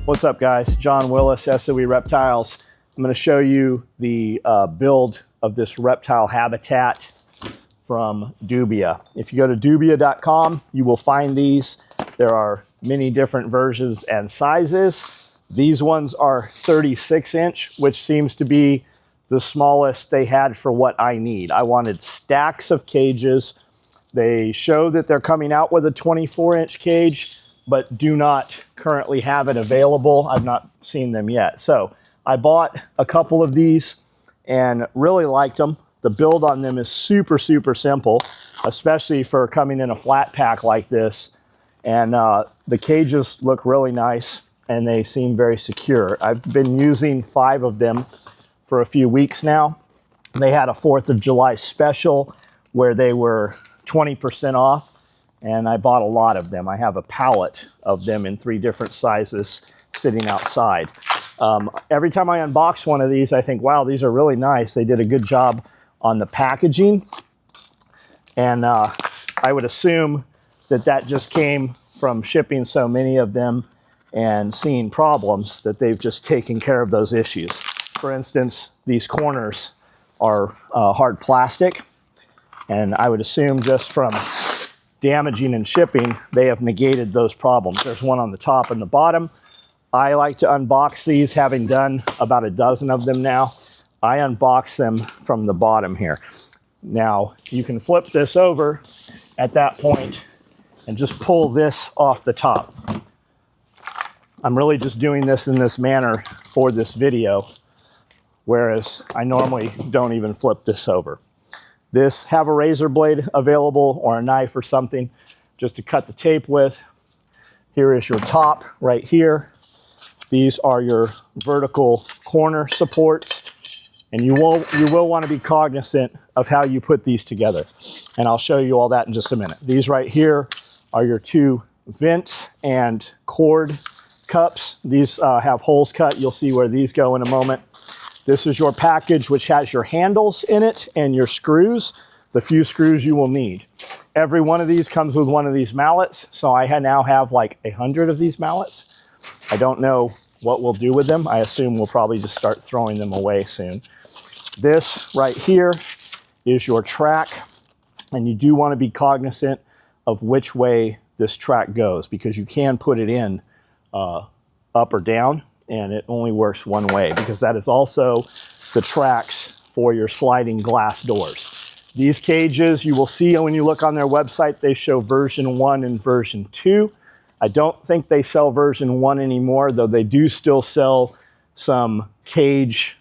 What's up, guys? John Willis, SOE Reptiles. I'm going to show you the build of this reptile habitat from Dubia. If you go to dubia.com, you will find these. There are many different versions and sizes. These ones are 36 inch, which seems to be the smallest they had for what I need. I wanted stacks of cages. They show that they're coming out with a 24-inch cage, but do not currently have it available. I've not seen them yet. So I bought a couple of these and really liked them. The build on them is super, super simple, especially for coming in a flat pack like this. And the cages look really nice and they seem very secure. I've been using 5 of them for a few weeks now. They had a 4th of July special where they were 20% off. And I bought a lot of them. I have a pallet of them in 3 different sizes sitting outside. Every time I unbox one of these, I think, wow, these are really nice. They did a good job on the packaging. And I would assume that that just came from shipping so many of them and seeing problems that they've just taken care of those issues. For instance, these corners are hard plastic. And I would assume just from damaging and shipping, they have negated those problems. There's one on the top and the bottom. I like to unbox these, having done about a dozen of them now. I unbox them from the bottom here. Now, you can flip this over at that point and just pull this off the top. I'm really just doing this in this manner for this video, whereas I normally don't even flip this over. This, have a razor blade available or a knife or something just to cut the tape with. Here is your top right here. These are your vertical corner supports, and you will want to be cognizant of how you put these together. And I'll show you all that in just a minute. These right here are your 2 vents and cord cups. These have holes cut. You'll see where these go in a moment. This is your package, which has your handles in it and your screws, the few screws you will need. Every one of these comes with one of these mallets, so I now have like 100 of these mallets. I don't know what we'll do with them. I assume we'll probably just start throwing them away soon. This right here is your track, and you do want to be cognizant of which way this track goes, because you can put it in up or down, and it only works one way, because that is also the tracks for your sliding glass doors. These cages, you will see when you look on their website, they show version 1 and version 2. I don't think they sell version 1 anymore, though they do still sell some cage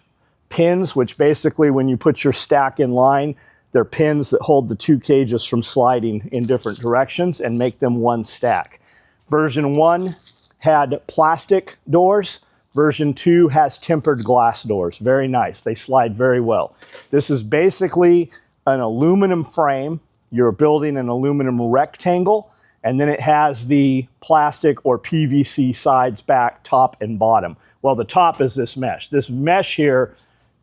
pins, which basically when you put your stack in line, they're pins that hold the 2 cages from sliding in different directions and make them one stack. Version 1 had plastic doors. Version 2 has tempered glass doors. Very nice. They slide very well. This is basically an aluminum frame. You're building an aluminum rectangle, and then it has the plastic or PVC sides, back, top, and bottom. Well, the top is this mesh. This mesh here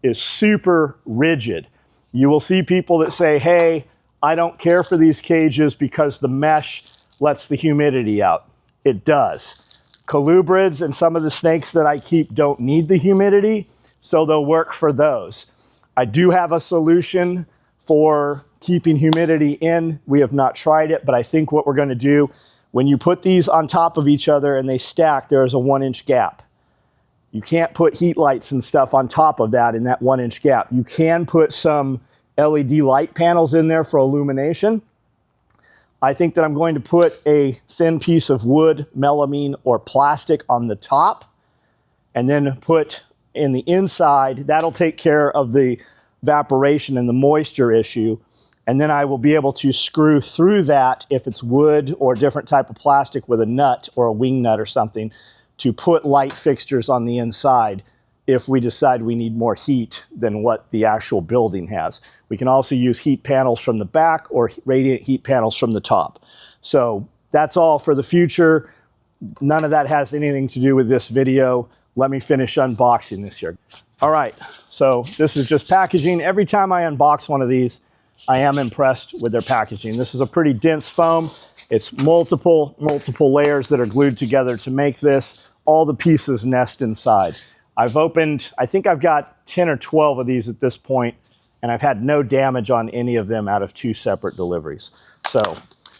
is super rigid. You will see people that say, hey, I don't care for these cages because the mesh lets the humidity out. It does. Colubrids and some of the snakes that I keep don't need the humidity, so they'll work for those. I do have a solution for keeping humidity in. We have not tried it, but I think what we're going to do, when you put these on top of each other and they stack, there is a 1-inch gap. You can't put heat lights and stuff on top of that in that 1-inch gap. You can put some LED light panels in there for illumination. I think that I'm going to put a thin piece of wood, melamine, or plastic on the top, and then put in the inside. That'll take care of the evaporation and the moisture issue. And then I will be able to screw through that, if it's wood or a different type of plastic, with a nut or a wing nut or something, to put light fixtures on the inside if we decide we need more heat than what the actual building has. We can also use heat panels from the back or radiant heat panels from the top. So that's all for the future. None of that has anything to do with this video. Let me finish unboxing this here. All right, so this is just packaging. Every time I unbox one of these, I am impressed with their packaging. This is a pretty dense foam. It's multiple layers that are glued together to make this. all the pieces nest inside. I've opened, I think I've got 10 or 12 of these at this point, and I've had no damage on any of them out of 2 separate deliveries. So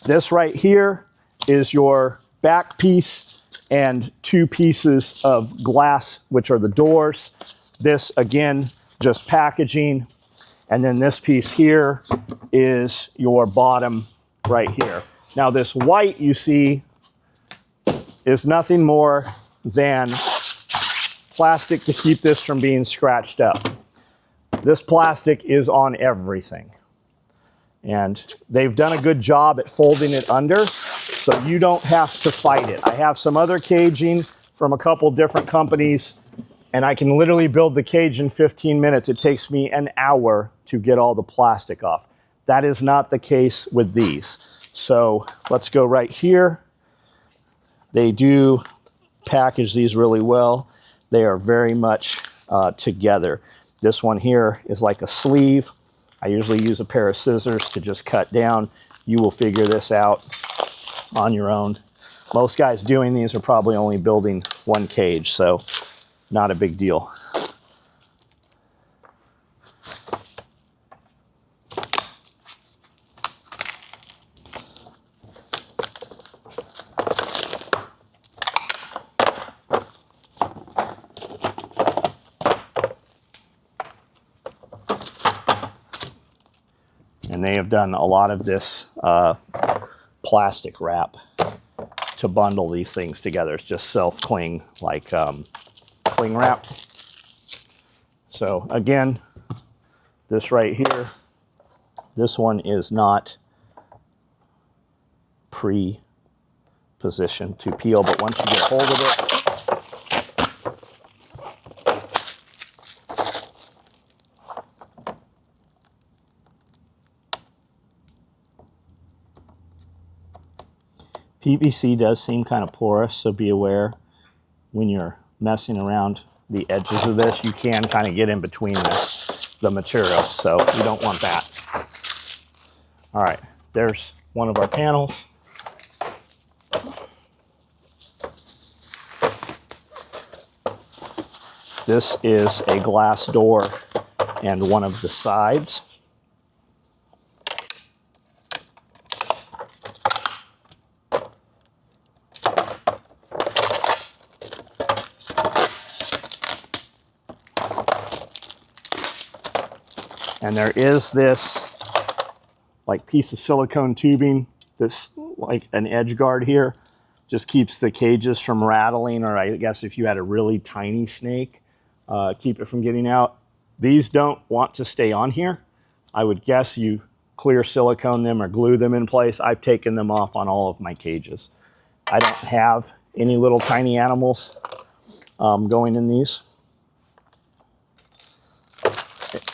this right here is your back piece and 2 pieces of glass, which are the doors. This, again, just packaging. And then this piece here is your bottom right here. Now this white you see is nothing more than plastic to keep this from being scratched up. This plastic is on everything. And they've done a good job at folding it under, so you don't have to fight it. I have some other caging from a couple different companies, and I can literally build the cage in 15 minutes. It takes me an hour to get all the plastic off. That is not the case with these. So let's go right here. They do package these really well. They are very much together. This one here is like a sleeve. I usually use a pair of scissors to just cut down. You will figure this out on your own. Most guys doing these are probably only building 1 cage, so not a big deal. And they have done a lot of this plastic wrap to bundle these things together. It's just self-cling, like cling wrap. So again, this right here, this one is not pre-positioned to peel, but once you get hold of it, PVC does seem kind of porous, so be aware when you're messing around the edges of this. You can kind of get in between the material, so you don't want that. All right, there's one of our panels. This is a glass door and one of the sides. And there is this like piece of silicone tubing that's like an edge guard here. Just keeps the cages from rattling, or I guess if you had a really tiny snake, keep it from getting out. These don't want to stay on here. I would guess you clear silicone them or glue them in place. I've taken them off on all of my cages. I don't have any little tiny animals going in these.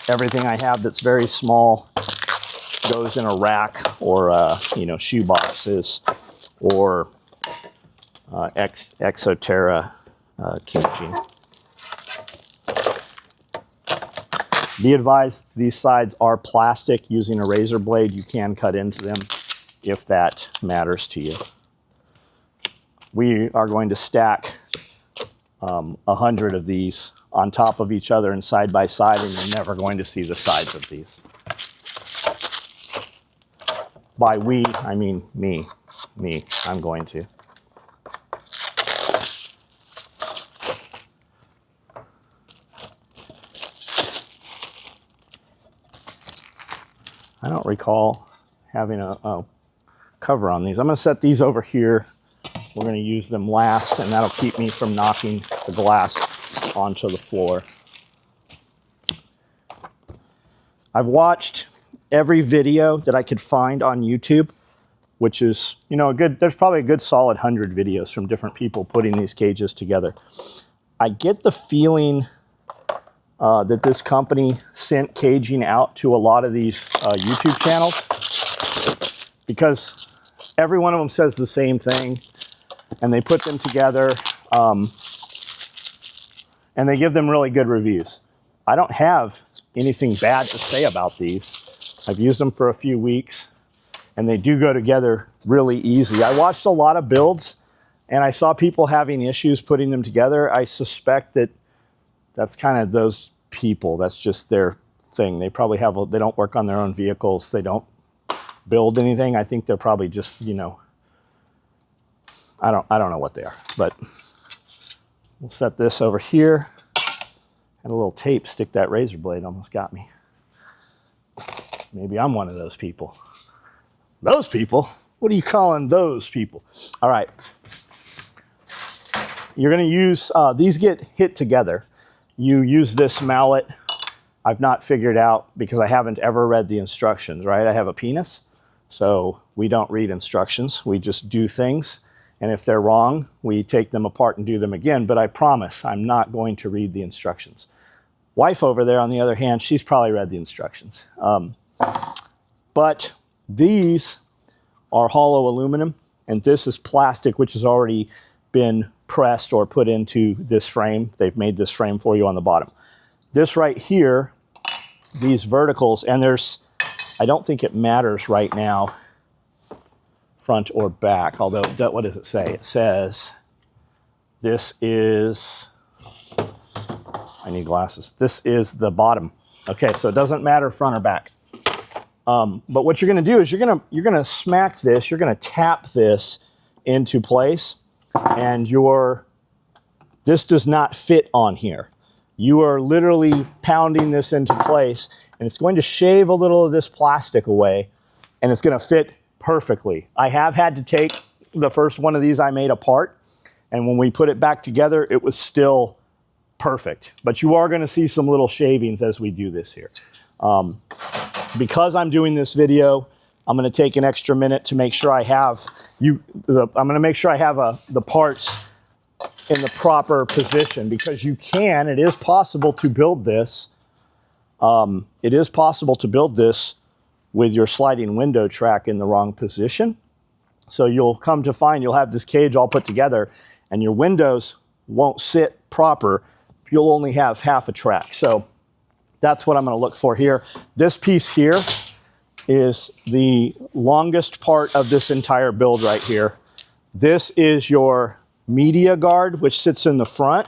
Everything I have that's very small goes in a rack or shoe boxes or Exoterra caging. Be advised, these sides are plastic. Using a razor blade, you can cut into them if that matters to you. We are going to stack 100 of these on top of each other and side by side, and you're never going to see the sides of these. By we, I mean me. I'm going to. I don't recall having a cover on these. I'm going to set these over here. We're going to use them last, and that'll keep me from knocking the glass onto the floor. I've watched every video that I could find on YouTube, which is, there's probably a good solid 100 videos from different people putting these cages together. I get the feeling that this company sent caging out to a lot of these YouTube channels, because every one of them says the same thing, and they put them together and they give them really good reviews. I don't have anything bad to say about these. I've used them for a few weeks, and they do go together really easy. I watched a lot of builds and I saw people having issues putting them together. I suspect that that's kind of those people. That's just their thing. They probably have, they don't work on their own vehicles. They don't build anything. I think they're probably just, you know, I don't know what they are, but we'll set this over here. Had a little tape stick that razor blade, almost got me. Maybe I'm one of those people. Those people? What are you calling those people? All right. You're going to use, these get hit together. You use this mallet. I've not figured out because I haven't ever read the instructions, right? I have a penis, so we don't read instructions. We just do things. And if they're wrong, we take them apart and do them again. But I promise I'm not going to read the instructions. Wife over there, on the other hand, she's probably read the instructions. But these are hollow aluminum, and this is plastic, which has already been pressed or put into this frame. They've made this frame for you on the bottom. This right here, these verticals, and there's, I don't think it matters right now, front or back, although, what does it say? It says, this is, I need glasses. This is the bottom. Okay, so it doesn't matter front or back. But what you're going to do is you're going to smack this. You're going to tap this into place, and this does not fit on here. You are literally pounding this into place, and it's going to shave a little of this plastic away, and it's going to fit perfectly. I have had to take the first one of these I made apart, and when we put it back together, it was still perfect. But you are going to see some little shavings as we do this here. Because I'm doing this video, I'm going to take an extra minute to make sure I have I'm going to make sure I have the parts in the proper position, because it is possible to build this. It is possible to build this with your sliding window track in the wrong position. So you'll come to find you'll have this cage all put together, and your windows won't sit proper. You'll only have half a track. So that's what I'm going to look for here. This piece here is the longest part of this entire build right here. This is your media guard, which sits in the front.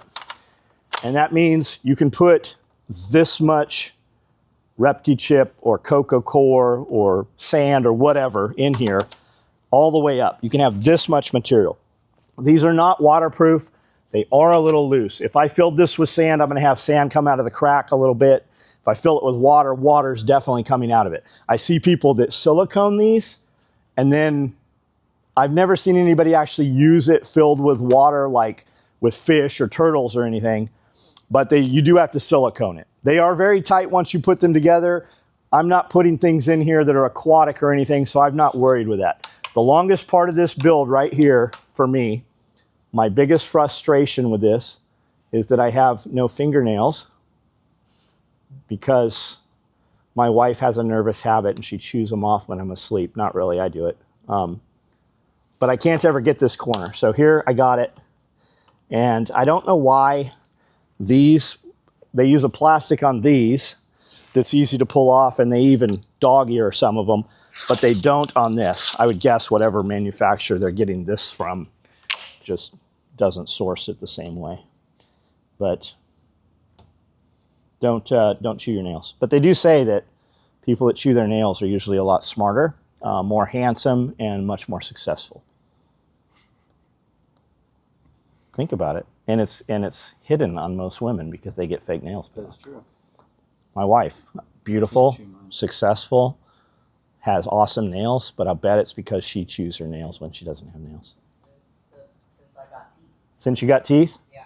And that means you can put this much ReptiChip or Coco Core or sand or whatever in here all the way up. You can have this much material. These are not waterproof. They are a little loose. If I filled this with sand, I'm going to have sand come out of the crack a little bit. If I fill it with water, water's definitely coming out of it. I see people that silicone these, and then I've never seen anybody actually use it filled with water, like with fish or turtles or anything, but you do have to silicone it. They are very tight once you put them together. I'm not putting things in here that are aquatic or anything, so I'm not worried with that. The longest part of this build right here, for me, my biggest frustration with this is that I have no fingernails, because my wife has a nervous habit and she chews them off when I'm asleep. Not really, I do it. But I can't ever get this corner. So here I got it. And I don't know why they use a plastic on these that's easy to pull off, and they even dog ear some of them, but they don't on this. I would guess whatever manufacturer they're getting this from just doesn't source it the same way. But don't chew your nails. But they do say that people that chew their nails are usually a lot smarter, more handsome, and much more successful. Think about it. And it's hidden on most women because they get fake nails. That's true. My wife, beautiful, successful, has awesome nails, but I bet it's because she chews her nails when she doesn't have nails. Since I got teeth. Since you got teeth? Yeah.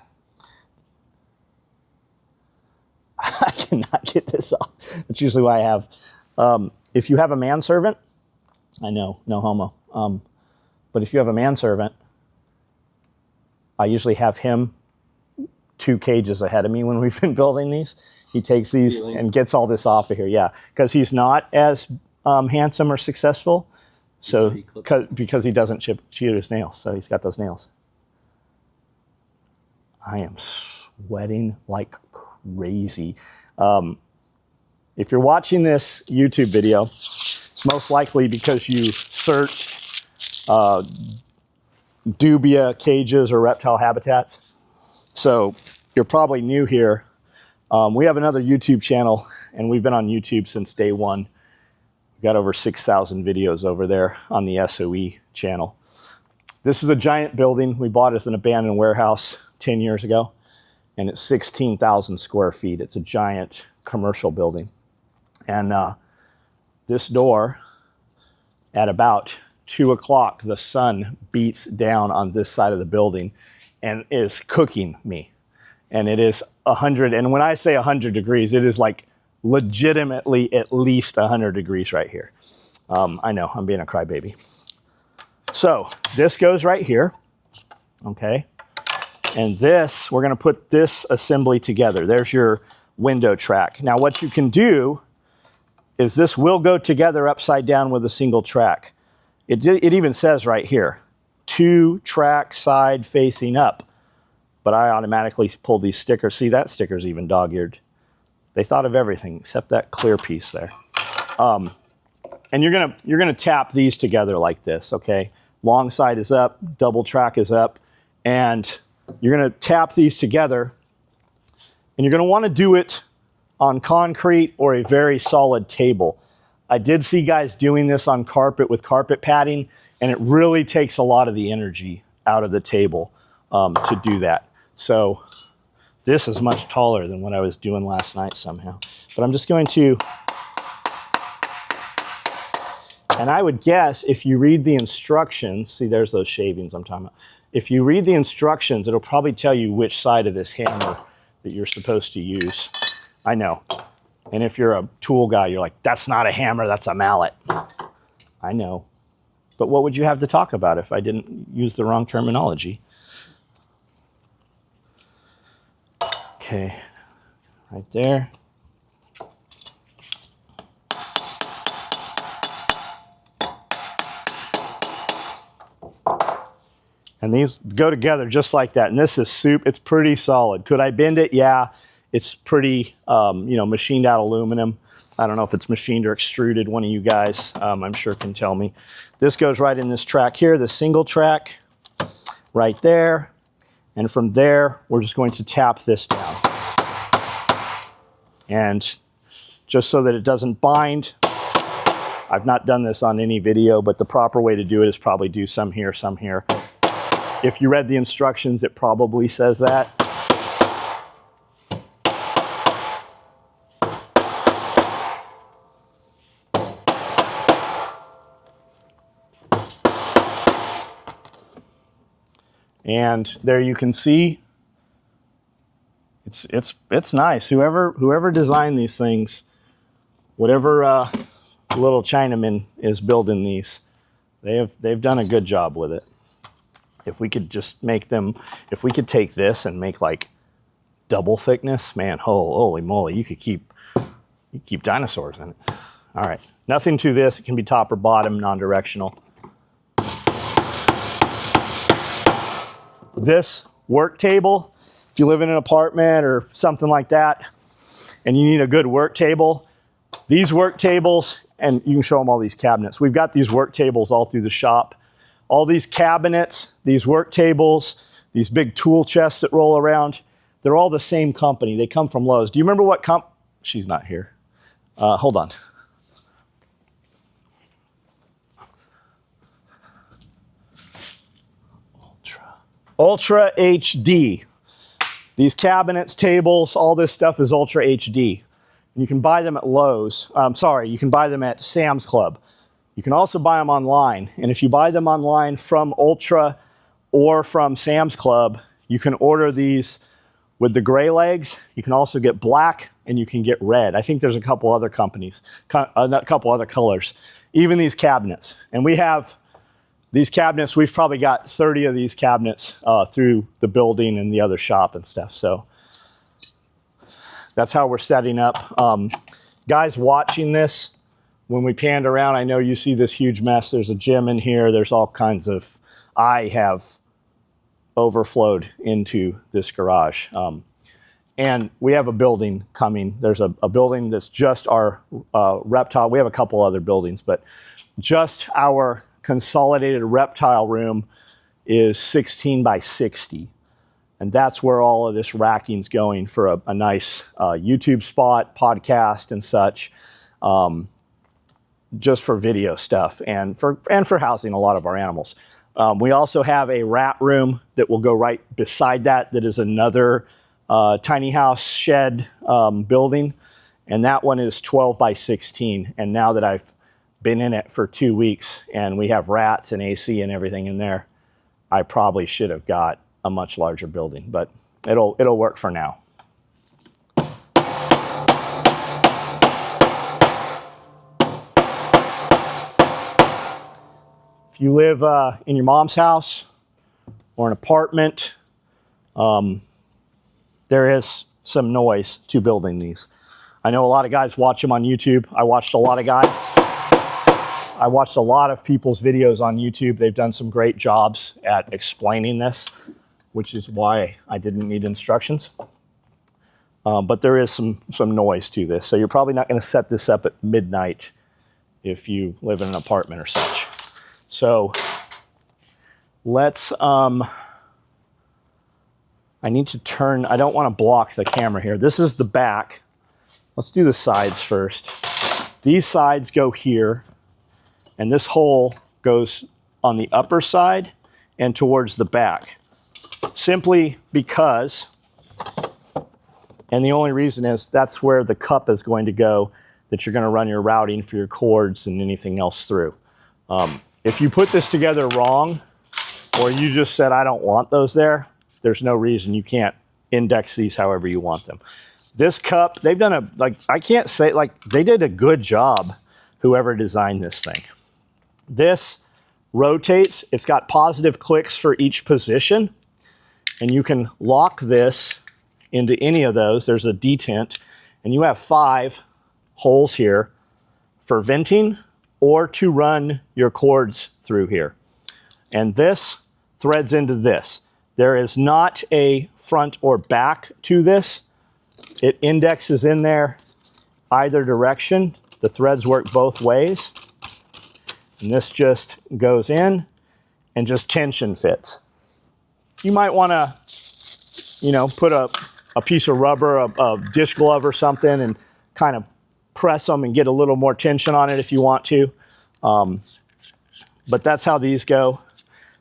I cannot get this off. That's usually why I have. If you have a manservant, I know, no homo. But if you have a manservant, I usually have him 2 cages ahead of me when we've been building these. He takes these and gets all this off of here, yeah. Because he's not as handsome or successful, so because he doesn't chew his nails, so he's got those nails. I am sweating like crazy. If you're watching this YouTube video, it's most likely because you searched dubia cages or reptile habitats. So you're probably new here. We have another YouTube channel, and we've been on YouTube since day one. We've got over 6,000 videos over there on the SOE channel. This is a giant building we bought as an abandoned warehouse 10 years ago, and it's 16,000 square feet. It's a giant commercial building. And this door, at about 2 o'clock, the sun beats down on this side of the building and is cooking me. And it is 100, and when I say 100 degrees, it is like legitimately at least 100 degrees right here. I know, I'm being a crybaby. So this goes right here, okay? And this, we're gonna put this assembly together. There's your window track. Now what you can do is this will go together upside down with a single track. It even says right here, 2 track side facing up. But I automatically pulled these stickers. See, that sticker's even dog-eared. They thought of everything except that clear piece there. And you're gonna tap these together like this, okay? Long side is up, double track is up, and you're gonna tap these together, and you're gonna wanna do it on concrete or a very solid table. I did see guys doing this on carpet with carpet padding, and it really takes a lot of the energy out of the table to do that. So this is much taller than what I was doing last night somehow. But I'm just going to, and I would guess if you read the instructions, see there's those shavings I'm talking about. If you read the instructions, it'll probably tell you which side of this hammer that you're supposed to use. I know. And if you're a tool guy, you're like, that's not a hammer, that's a mallet. I know. But what would you have to talk about if I didn't use the wrong terminology? Okay, right there. And these go together just like that. And this is soup, it's pretty solid. Could I bend it? Yeah, it's pretty, machined out aluminum. I don't know if it's machined or extruded, one of you guys, I'm sure can tell me. This goes right in this track here, the single track, right there. And from there, we're just going to tap this down. And just so that it doesn't bind, I've not done this on any video, but the proper way to do it is probably do some here, some here. If you read the instructions, it probably says that. And there you can see, it's nice. Whoever designed these things, whatever little Chinaman is building these, they've done a good job with it. If we could just make them, if we could take this and make like double thickness, man, holy moly, you could keep dinosaurs in it. All right, nothing to this. It can be top or bottom, non-directional. This work table, if you live in an apartment or something like that, and you need a good work table, these work tables, and you can show them all these cabinets. We've got these work tables all through the shop. All these cabinets, these work tables, these big tool chests that roll around, they're all the same company. They come from Lowe's. Do you remember what she's not here. Hold on. Ultra HD. These cabinets, tables, all this stuff is Ultra HD. And you can buy them at Lowe's. You can buy them at Sam's Club. You can also buy them online. And if you buy them online from Ultra or from Sam's Club, you can order these with the gray legs. You can also get black and you can get red. I think there's a couple other companies, a couple other colors. Even these cabinets. And we have these cabinets, we've probably got 30 of these cabinets through the building and the other shop and stuff. So that's how we're setting up. Guys watching this, when we panned around, I know you see this huge mess. There's a gym in here. There's all kinds of, I have overflowed into this garage. And we have a building coming. There's a building that's just our reptile. We have a couple other buildings, but just our consolidated reptile room is 16 by 60. And that's where all of this racking's going for a nice YouTube spot, podcast and such, just for video stuff and for housing a lot of our animals. We also have a rat room that will go right beside that is another tiny house shed building. And that one is 12 by 16. And now that I've been in it for 2 weeks and we have rats and AC and everything in there, I probably should have got a much larger building, but it'll work for now. If you live in your mom's house or an apartment, there is some noise to building these. I know a lot of guys watch them on YouTube. I watched a lot of people's videos on YouTube. They've done some great jobs at explaining this, which is why I didn't need instructions. But there is some noise to this. So you're probably not going to set this up at midnight if you live in an apartment or such. So let's, I need to turn, I don't want to block the camera here. This is the back. Let's do the sides first. These sides go here, and this hole goes on the upper side and towards the back. Simply because, and the only reason is that's where the cup is going to go that you're going to run your routing for your cords and anything else through. If you put this together wrong, or you just said, I don't want those there, there's no reason you can't index these however you want them. This cup, they've done I can't say, they did a good job, whoever designed this thing. This rotates, it's got positive clicks for each position, and you can lock this into any of those. There's a detent, and you have 5 holes here for venting or to run your cords through here. And this threads into this. There is not a front or back to this. It indexes in there either direction. The threads work both ways. And this just goes in and just tension fits. You might want to, put a piece of rubber, a dish glove or something, and kind of press them and get a little more tension on it if you want to. But that's how these go.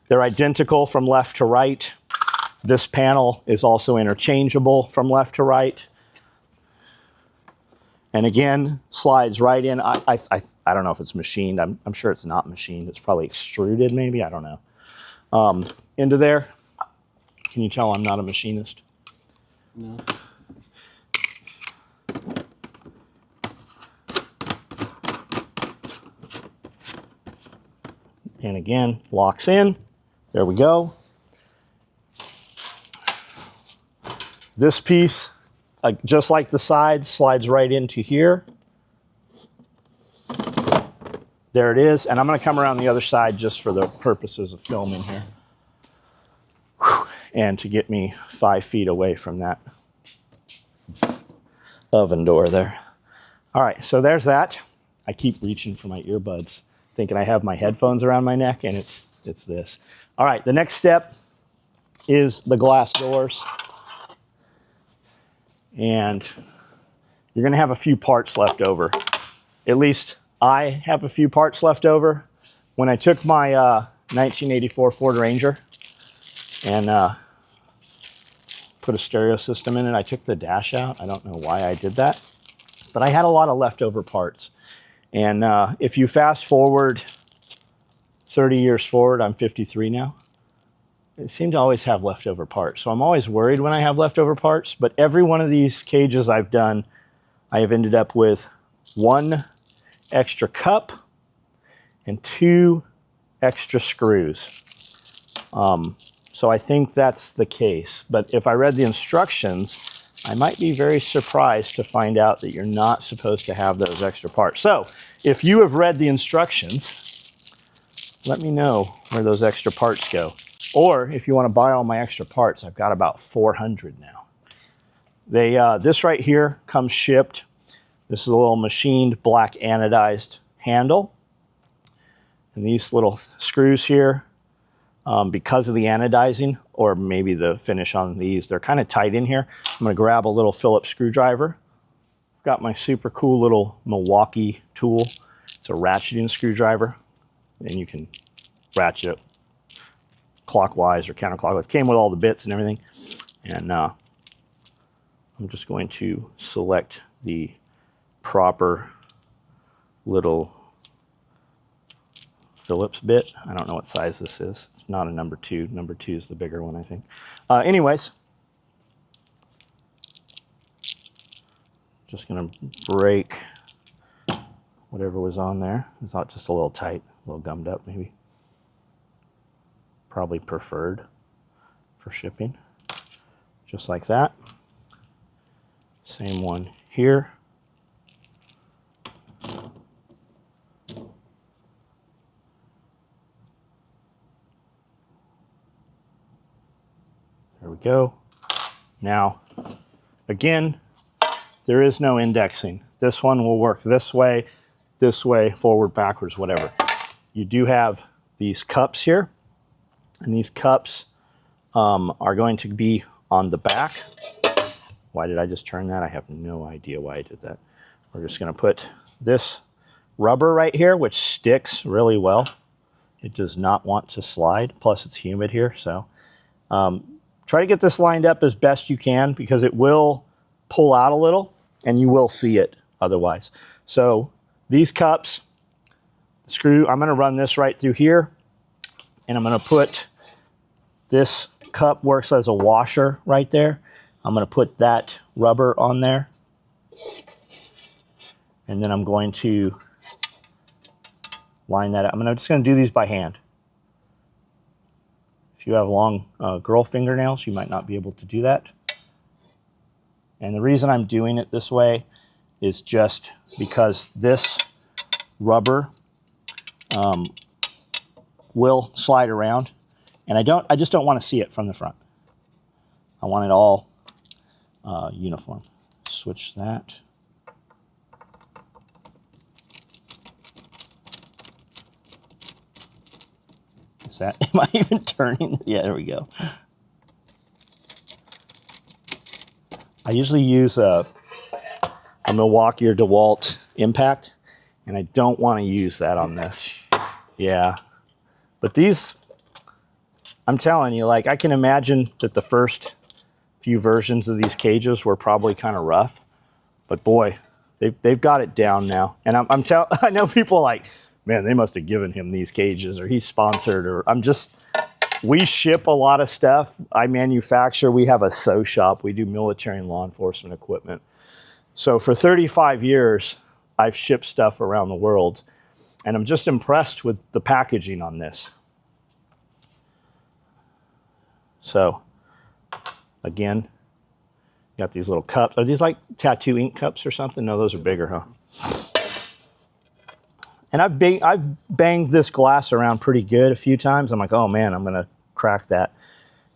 They're identical from left to right. This panel is also interchangeable from left to right. And again, slides right in. I don't know if it's machined. I'm sure it's not machined. It's probably extruded maybe. I don't know. Into there. Can you tell I'm not a machinist? No. And again, locks in. There we go. This piece, just like the sides, slides right into here. There it is. And I'm going to come around the other side just for the purposes of filming here. Whew. And to get me 5 feet away from that oven door there. All right, so there's that. I keep reaching for my earbuds, thinking I have my headphones around my neck, and it's this. All right, the next step is the glass doors. And you're going to have a few parts left over. At least I have a few parts left over. When I took my 1984 Ford Ranger and put a stereo system in it, I took the dash out. I don't know why I did that, but I had a lot of leftover parts. And if you fast forward 30 years forward, I'm 53 now. I seem to always have leftover parts. So I'm always worried when I have leftover parts, but every one of these cages I've done, I have ended up with 1 extra cup and 2 extra screws. So I think that's the case. But if I read the instructions, I might be very surprised to find out that you're not supposed to have those extra parts. So if you have read the instructions, let me know where those extra parts go. Or if you want to buy all my extra parts, I've got about 400 now. This right here comes shipped. This is a little machined black anodized handle. And these little screws here because of the anodizing, or maybe the finish on these. They're kind of tight in here. I'm going to grab a little Phillips screwdriver. I've got my super cool little Milwaukee tool. It's a ratcheting screwdriver, and you can ratchet it clockwise or counterclockwise. Came with all the bits and everything. And I'm just going to select the proper little Phillips bit. I don't know what size this is. It's not a number 2. Number 2 is the bigger one, I think. Anyways, just going to break whatever was on there. It's not just a little tight, a little gummed up maybe. Probably preferred for shipping. Just like that. Same one here. There we go. Now, again, there is no indexing. This one will work this way, forward, backwards, whatever. You do have these cups here, and these cups are going to be on the back. Why did I just turn that? I have no idea why I did that. We're just going to put this rubber right here, which sticks really well. It does not want to slide. Plus, it's humid here, so try to get this lined up as best you can, because it will pull out a little, and you will see it otherwise. So these cups, the screw, I'm going to run this right through here, and I'm going to put this cup works as a washer right there. I'm going to put that rubber on there, and then I'm going to line that up. I'm just going to do these by hand. If you have long girl fingernails, you might not be able to do that. And the reason I'm doing it this way is just because this rubber will slide around, and I just don't want to see it from the front. I want it all uniform. Switch that. Is that, am I even turning? Yeah, there we go. I usually use a Milwaukee or DeWalt impact, and I don't want to use that on this. Yeah. But these, I'm telling you, like, I can imagine that the first few versions of these cages were probably kind of rough, but boy, they've got it down now. And I know people are like, man, they must have given him these cages, or he's sponsored, or we ship a lot of stuff. I manufacture, we have a sew shop. We do military and law enforcement equipment. So for 35 years, I've shipped stuff around the world, and I'm just impressed with the packaging on this. So again, got these little cups. Are these like tattoo ink cups or something? No, those are bigger, huh? And I've banged this glass around pretty good a few times. I'm like, oh man, I'm going to crack that.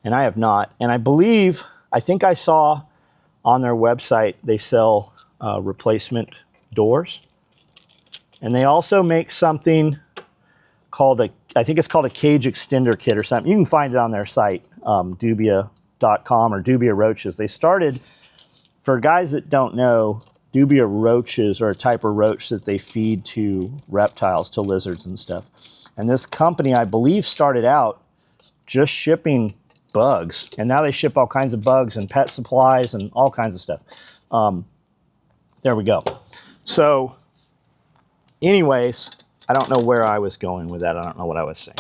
And I have not. And I think I saw on their website, they sell replacement doors. And they also make something called I think it's called a cage extender kit or something. You can find it on their site, Dubia.com or Dubia roaches. They started, for guys that don't know, Dubia roaches are a type of roach that they feed to reptiles, to lizards and stuff. And this company, I believe, started out just shipping bugs. And now they ship all kinds of bugs and pet supplies and all kinds of stuff. There we go. So anyways, I don't know where I was going with that. I don't know what I was saying.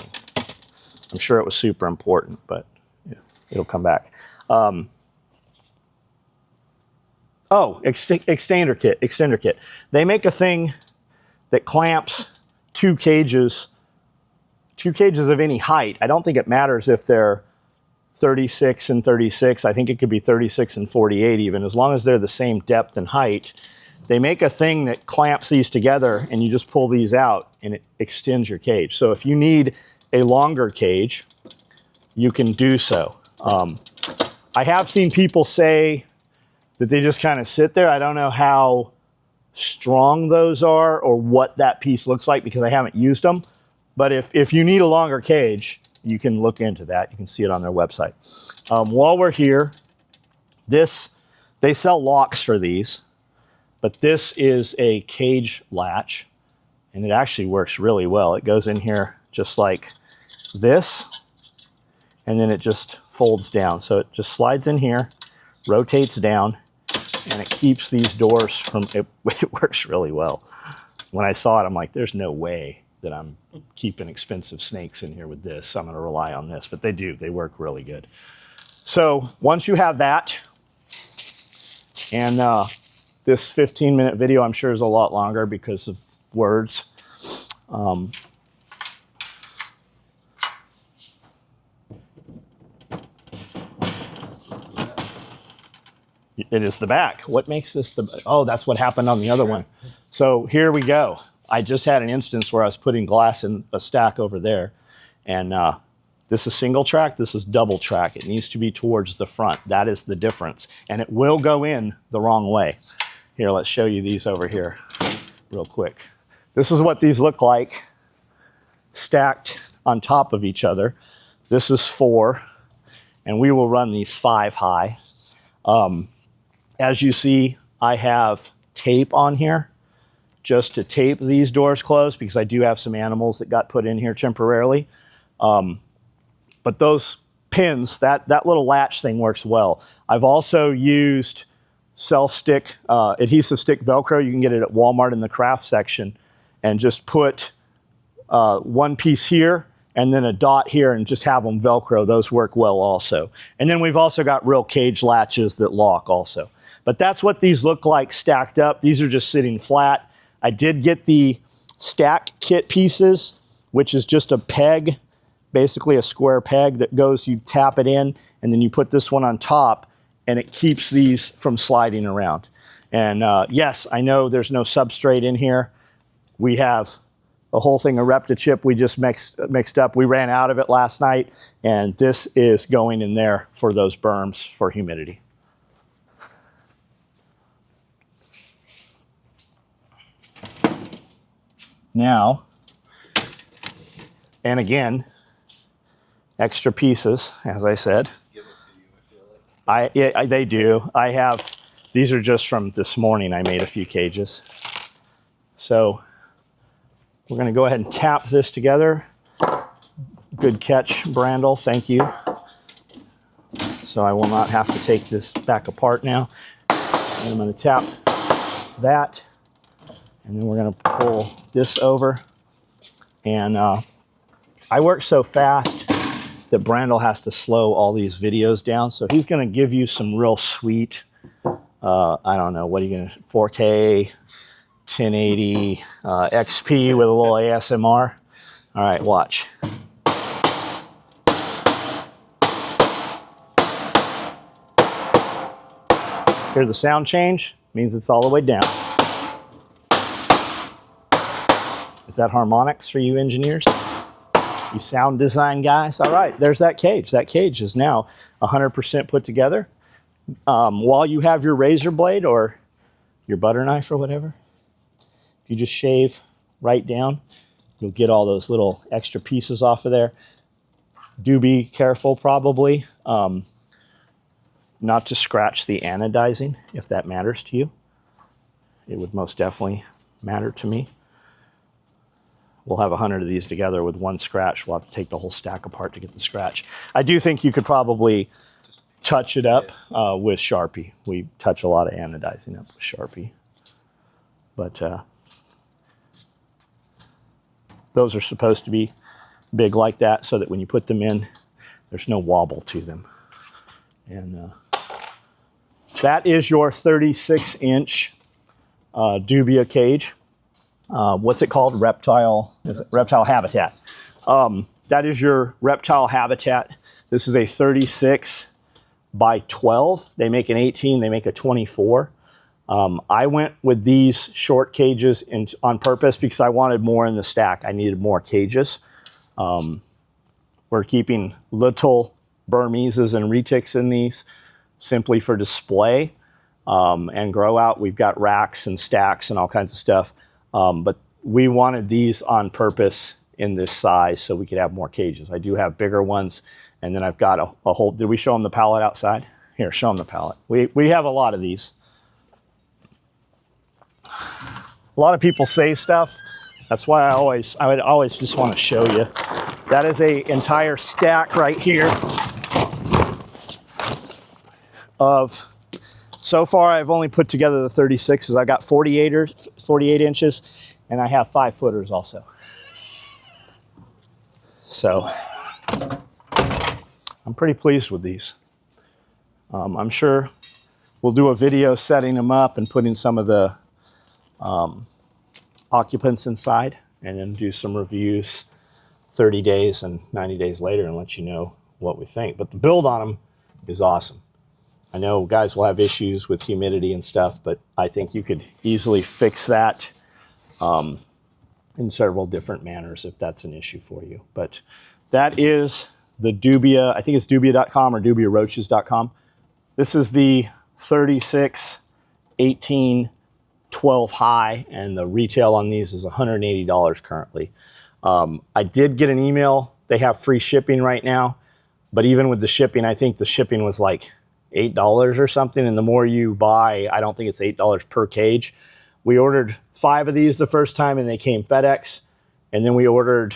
I'm sure it was super important, but yeah, it'll come back. Oh, extender kit. They make a thing that clamps two cages of any height. I don't think it matters if they're 36 and 36. I think it could be 36 and 48 even, as long as they're the same depth and height. They make a thing that clamps these together, and you just pull these out, and it extends your cage. So if you need a longer cage, you can do so. I have seen people say that they just kind of sit there. I don't know how strong those are or what that piece looks like, because I haven't used them. But if you need a longer cage, you can look into that. You can see it on their website. While we're here, they sell locks for these, but this is a cage latch, and it actually works really well. It goes in here just like this, and then it just folds down. So it just slides in here, rotates down, and it keeps these doors from, it works really well. When I saw it, I'm like, there's no way that I'm keeping expensive snakes in here with this. I'm gonna rely on this, but they do, they work really good. So once you have that, and this 15-minute video I'm sure is a lot longer because of words. It is the back. What makes this the, oh, that's what happened on the other one. So here we go. I just had an instance where I was putting glass in a stack over there, and this is single track, this is double track. It needs to be towards the front. That is the difference. And it will go in the wrong way. Here, let's show you these over here real quick. This is what these look like stacked on top of each other. This is 4, and we will run these 5 high. As you see, I have tape on here just to tape these doors closed because I do have some animals that got put in here temporarily. But those pins, that little latch thing works well. I've also used self-stick, adhesive stick Velcro. You can get it at Walmart in the craft section, and just put one piece here and then a dot here and just have them Velcro. Those work well also. And then we've also got real cage latches that lock also. But that's what these look like stacked up. These are just sitting flat. I did get the stack kit pieces, which is just a peg, basically a square peg that goes, you tap it in, and then you put this one on top, and it keeps these from sliding around. And yes, I know there's no substrate in here. We have a whole thing of ReptiChip we just mixed up. We ran out of it last night, and this is going in there for those berms for humidity. Now, and again, extra pieces, as I said. Just give it to you, I feel like. They do. I have, these are just from this morning. I made a few cages. So we're going to go ahead and tap this together. Good catch, Brandel. Thank you. So I will not have to take this back apart now. And I'm going to tap that. And then we're going to pull this over. And I work so fast that Brandel has to slow all these videos down. So he's going to give you some real sweet, I don't know, what are you going to, 4K, 1080, XP with a little ASMR. All right, watch. Hear the sound change? Means it's all the way down. Is that harmonics for you engineers? You sound design guys? All right, there's that cage. That cage is now 100% put together. While you have your razor blade or your butter knife or whatever, if you just shave right down, you'll get all those little extra pieces off of there. Do be careful probably not to scratch the anodizing if that matters to you. It would most definitely matter to me. We'll have 100 of these together with one scratch. We'll have to take the whole stack apart to get the scratch. I do think you could probably touch it up with Sharpie. We touch a lot of anodizing up with Sharpie. But those are supposed to be big like that so that when you put them in, there's no wobble to them. And that is your 36-inch Dubia cage. What's it called? Reptile. Is it reptile habitat? That is your reptile habitat. This is a 36 by 12. They make an 18. They make a 24. I went with these short cages on purpose because I wanted more in the stack. I needed more cages. We're keeping little Burmeses and retics in these simply for display and grow out. We've got racks and stacks and all kinds of stuff. But we wanted these on purpose in this size so we could have more cages. I do have bigger ones, and then I've got a whole, did we show them the pallet outside? Here, show them the pallet. We have a lot of these. A lot of people say stuff. That's why I would always just want to show you. That is an entire stack right here of, so far I've only put together the 36s. I got 48 inches, and I have 5 footers also. So I'm pretty pleased with these. I'm sure we'll do a video setting them up and putting some of the occupants inside, and then do some reviews 30 days and 90 days later and let you know what we think. But the build on them is awesome. I know guys will have issues with humidity and stuff, but I think you could easily fix that in several different manners if that's an issue for you. But that is the Dubia, I think it's Dubia.com or DubiaRoaches.com. This is the 36, 18, 12 high, and the retail on these is $180 currently. I did get an email. They have free shipping right now, but even with the shipping, I think the shipping was like $8 or something, and the more you buy, I don't think it's $8 per cage. We ordered 5 of these the first time, and they came FedEx, and then we ordered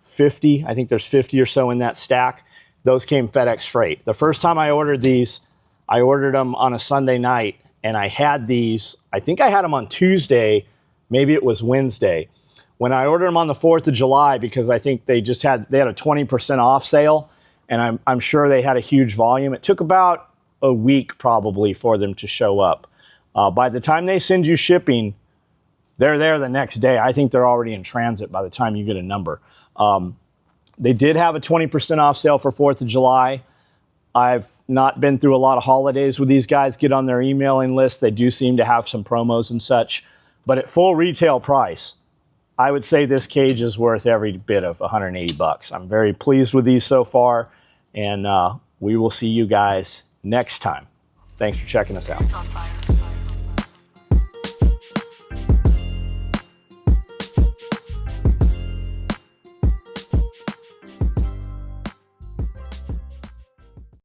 50. I think there's 50 or so in that stack. Those came FedEx freight. The first time I ordered these, I ordered them on a Sunday night, and I had these, I think I had them on Tuesday, maybe it was Wednesday. When I ordered them on the 4th of July, because I think they had a 20% off sale, and I'm sure they had a huge volume. It took about a week probably for them to show up. By the time they send you shipping, they're there the next day. I think they're already in transit by the time you get a number. They did have a 20% off sale for 4th of July. I've not been through a lot of holidays with these guys. Get on their emailing list. They do seem to have some promos and such. But at full retail price, I would say this cage is worth every bit of $180. I'm very pleased with these so far, and we will see you guys next time. Thanks for checking us out.